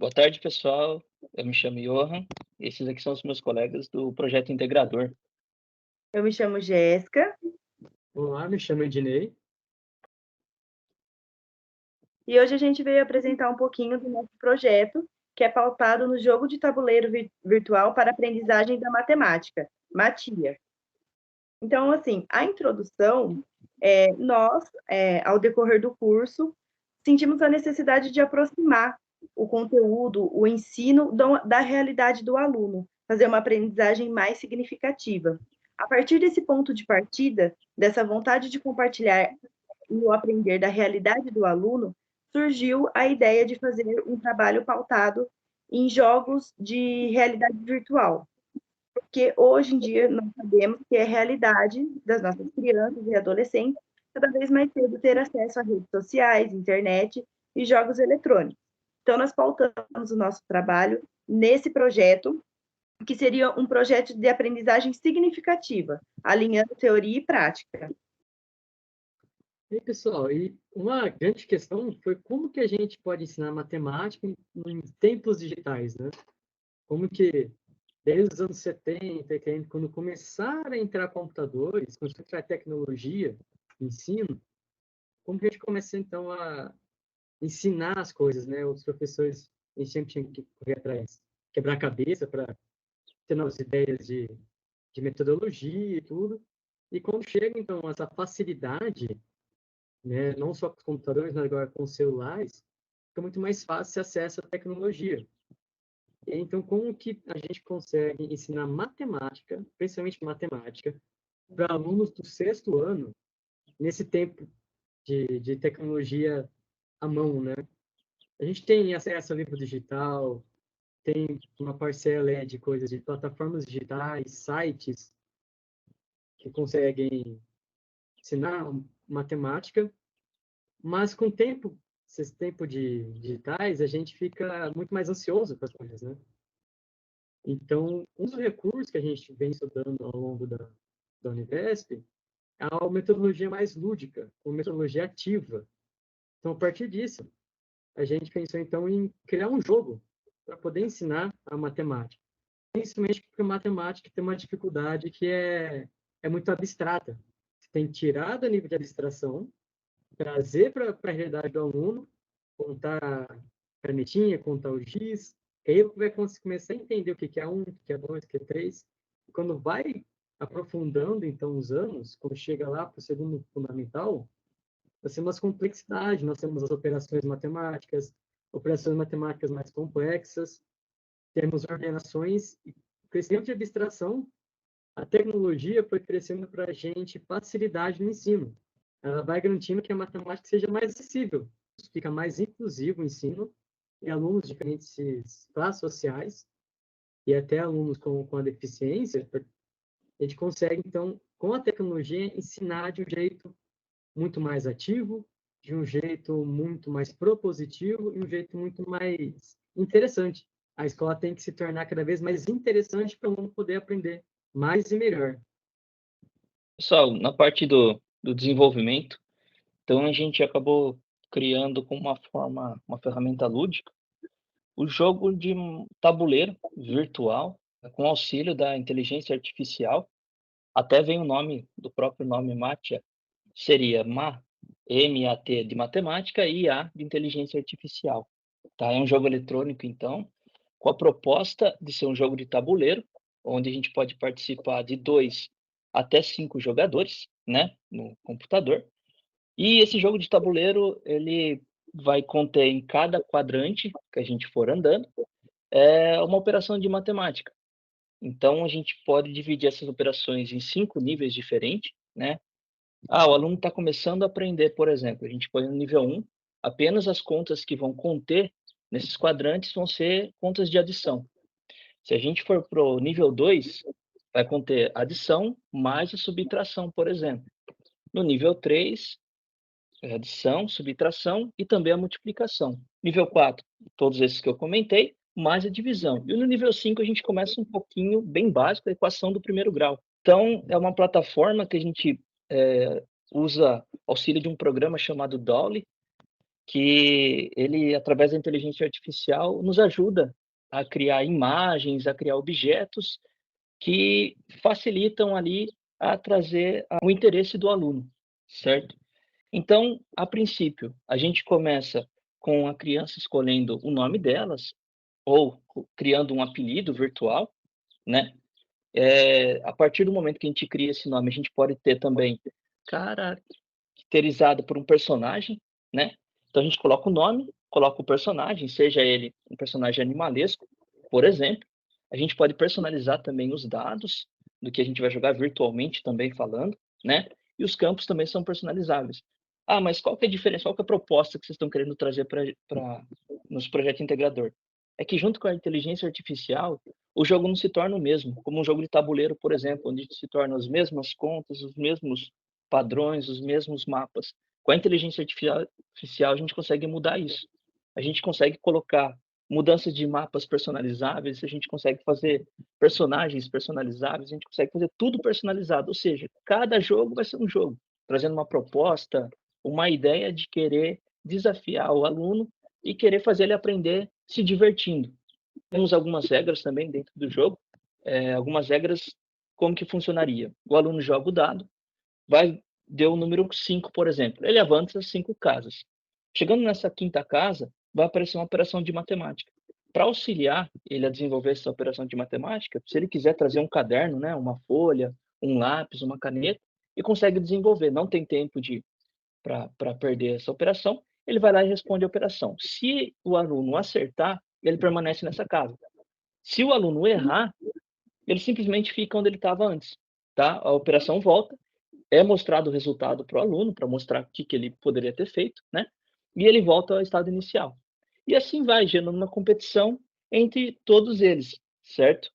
Boa tarde, pessoal. Eu me chamo Johan. Esses aqui são os meus colegas do projeto Integrador. Eu me chamo Jéssica Olá, me chamo Ednei. e hoje a gente veio apresentar um pouquinho do nosso projeto, que é pautado no jogo de tabuleiro virtual para aprendizagem da matemática, MATIA. Então, assim, a introdução, nós, ao decorrer do curso, sentimos a necessidade de aproximar o conteúdo, o ensino da realidade do aluno, fazer uma aprendizagem mais significativa. A partir desse ponto de partida, dessa vontade de compartilhar e o aprender da realidade do aluno, surgiu a ideia de fazer um trabalho pautado em jogos de realidade virtual, porque hoje em dia nós sabemos que é realidade das nossas crianças e adolescentes cada vez mais cedo ter acesso a redes sociais, internet e jogos eletrônicos. Então, nós pautamos o nosso trabalho nesse projeto, que seria um projeto de aprendizagem significativa, alinhando teoria e prática. E aí, pessoal, e uma grande questão foi como que a gente pode ensinar matemática em tempos digitais, né? Como que, desde os anos 70, quando começaram a entrar computadores, começou a entrar tecnologia, ensino, como que a gente começa, então, a ensinar as coisas, né? Os professores, a gente sempre tinha que correr atrás, quebrar a cabeça para ter novas ideias de metodologia e tudo. E quando chega, então, essa facilidade, né, não só com os computadores, mas agora com os celulares, fica muito mais fácil esse acesso à tecnologia. Então, como que a gente consegue ensinar matemática, principalmente matemática, para alunos do sexto ano, nesse tempo de tecnologia à mão, né? A gente tem acesso ao livro digital, tem uma parcela de coisas de plataformas digitais, sites que conseguem ensinar matemática, mas com o tempo, esse tempo de digitais, a gente fica muito mais ansioso com as coisas, né? Então, um dos recursos que a gente vem estudando ao longo da Univesp é a metodologia mais lúdica, uma metodologia ativa. Então, a partir disso, a gente pensou, então, em criar um jogo para poder ensinar a matemática. Principalmente porque a matemática tem uma dificuldade que é muito abstrata. Você tem que tirar do nível de abstração, trazer para a realidade do aluno, contar canetinha, contar o giz, que aí ele vai começar a entender o que é um, o que é dois, o que é três. E quando vai aprofundando, então, os anos, quando chega lá para o segundo fundamental, nós temos as complexidades, nós temos as operações matemáticas mais complexas, temos ordenações, e crescimento de abstração, a tecnologia foi crescendo para a gente facilidade no ensino. Ela vai garantindo que a matemática seja mais acessível, fica mais inclusivo o ensino, e alunos de diferentes classes sociais, e até alunos com a deficiência, a gente consegue, então, com a tecnologia, ensinar de um jeito muito mais ativo, de um jeito muito mais propositivo e um jeito muito mais interessante. A escola tem que se tornar cada vez mais interessante para o aluno poder aprender mais e melhor. Pessoal, na parte do desenvolvimento, então a gente acabou criando com uma ferramenta lúdica, o jogo de tabuleiro virtual, com auxílio da inteligência artificial. Até vem o nome, do próprio nome MATIA, seria M-A-T de matemática e A de inteligência artificial. Tá? É um jogo eletrônico, então, com a proposta de ser um jogo de tabuleiro, onde a gente pode participar de 2 até 5 jogadores, né, no computador. E esse jogo de tabuleiro, ele vai conter em cada quadrante que a gente for andando, uma operação de matemática. Então a gente pode dividir essas operações em 5 níveis diferentes, né. O aluno está começando a aprender, por exemplo, a gente põe no nível 1, apenas as contas que vão conter nesses quadrantes vão ser contas de adição. Se a gente for para o nível 2, vai conter adição mais a subtração, por exemplo. No nível 3, é adição, subtração e também a multiplicação. Nível 4, todos esses que eu comentei, mais a divisão. E no nível 5 a gente começa um pouquinho bem básico, a equação do primeiro grau. Então, é uma plataforma que a gente usa auxílio de um programa chamado Dolly, que ele, através da inteligência artificial, nos ajuda a criar imagens, a criar objetos que facilitam ali a trazer o interesse do aluno, certo? Então, a princípio, a gente começa com a criança escolhendo o nome delas ou criando um apelido virtual, né? A partir do momento que a gente cria esse nome, a gente pode ter também caracterizado por um personagem, né? Então a gente coloca o nome, coloca o personagem, seja ele um personagem animalesco, por exemplo. A gente pode personalizar também os dados do que a gente vai jogar virtualmente também falando, né? E os campos também são personalizáveis. Ah, mas qual que é a diferença? Qual que é a proposta que vocês estão querendo trazer para nos projetos integrador? É que junto com a inteligência artificial, o jogo não se torna o mesmo, como um jogo de tabuleiro, por exemplo, onde se tornam as mesmas contas, os mesmos padrões, os mesmos mapas. Com a inteligência artificial, a gente consegue mudar isso. A gente consegue colocar mudanças de mapas personalizáveis, a gente consegue fazer personagens personalizáveis, a gente consegue fazer tudo personalizado. Ou seja, cada jogo vai ser um jogo, trazendo uma proposta, uma ideia de querer desafiar o aluno e querer fazer ele aprender se divertindo. Temos algumas regras também dentro do jogo, algumas regras como que funcionaria. O aluno joga o dado, deu o número 5, por exemplo. Ele avança 5 casas. Chegando nessa quinta casa, vai aparecer uma operação de matemática. Para auxiliar ele a desenvolver essa operação de matemática, se ele quiser trazer um caderno, né, uma folha, um lápis, uma caneta, ele consegue desenvolver. Não tem tempo para perder essa operação, ele vai lá e responde a operação. Se o aluno acertar, ele permanece nessa casa. Se o aluno errar, ele simplesmente fica onde ele estava antes. Tá? A operação volta, é mostrado o resultado para o aluno, para mostrar o que ele poderia ter feito, né? E ele volta ao estado inicial. E assim vai, gerando uma competição entre todos eles, certo?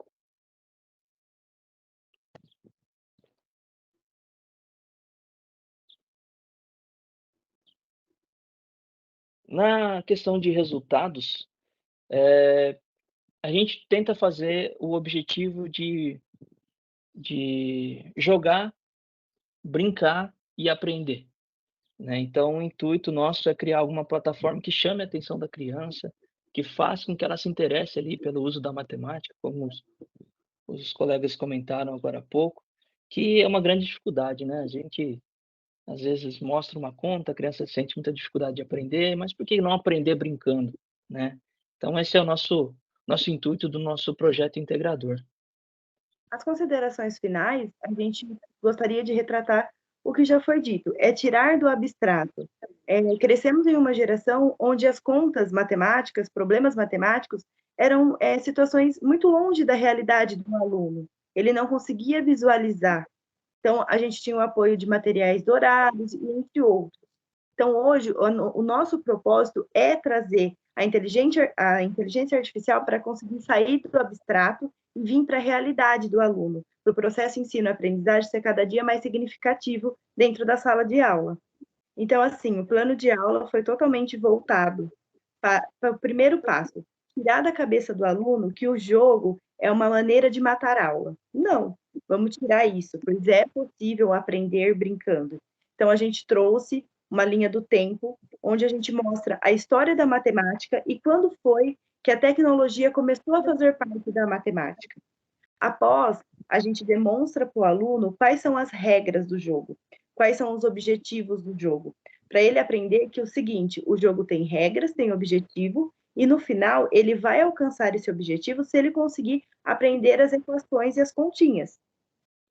Na questão de resultados, a gente tenta fazer o objetivo de jogar, brincar e aprender, né? Então, o intuito nosso é criar alguma plataforma que chame a atenção da criança, que faça com que ela se interesse ali pelo uso da matemática, como os colegas comentaram agora há pouco, que é uma grande dificuldade, né? A gente, às vezes, mostra uma conta, a criança sente muita dificuldade de aprender, mas por que não aprender brincando, né? Então, esse é o nosso intuito do nosso projeto integrador. As considerações finais, a gente gostaria de retratar o que já foi dito, é tirar do abstrato. Crescemos em uma geração onde as contas matemáticas, problemas matemáticos, eram situações muito longe da realidade do aluno. Ele não conseguia visualizar. Então, a gente tinha o apoio de materiais dourados e entre outros. Então, hoje, o nosso propósito é trazer a inteligência artificial para conseguir sair do abstrato e vir para a realidade do aluno, para o processo ensino-aprendizagem ser cada dia mais significativo dentro da sala de aula. Então, assim, o plano de aula foi totalmente voltado para o primeiro passo, tirar da cabeça do aluno que o jogo é uma maneira de matar a aula. Não, vamos tirar isso, pois é possível aprender brincando. Então, a gente trouxe uma linha do tempo, onde a gente mostra a história da matemática e quando foi que a tecnologia começou a fazer parte da matemática. Após, a gente demonstra para o aluno quais são as regras do jogo, quais são os objetivos do jogo, para ele aprender que o seguinte, o jogo tem regras, tem objetivo, e no final ele vai alcançar esse objetivo se ele conseguir aprender as equações e as continhas.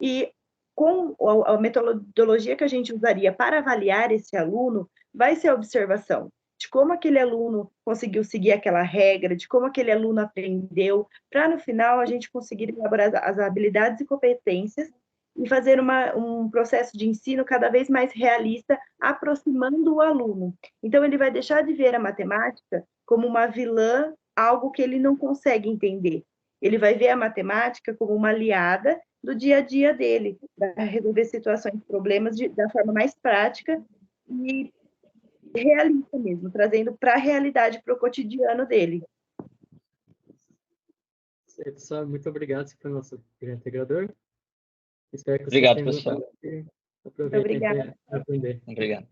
E com a metodologia que a gente usaria para avaliar esse aluno, vai ser a observação de como aquele aluno conseguiu seguir aquela regra, de como aquele aluno aprendeu, para no final a gente conseguir elaborar as habilidades e competências e fazer um processo de ensino cada vez mais realista, aproximando o aluno. Então, ele vai deixar de ver a matemática como uma vilã, algo que ele não consegue entender. Ele vai ver a matemática como uma aliada do dia a dia dele, para resolver situações, problemas da forma mais prática e realista mesmo, trazendo para a realidade, para o cotidiano dele. Pessoal, muito obrigado. Esse foi o nosso grande integrador. Espero que vocês Obrigado, tenham pessoal. gostado. Aproveitem para aprender. Obrigado.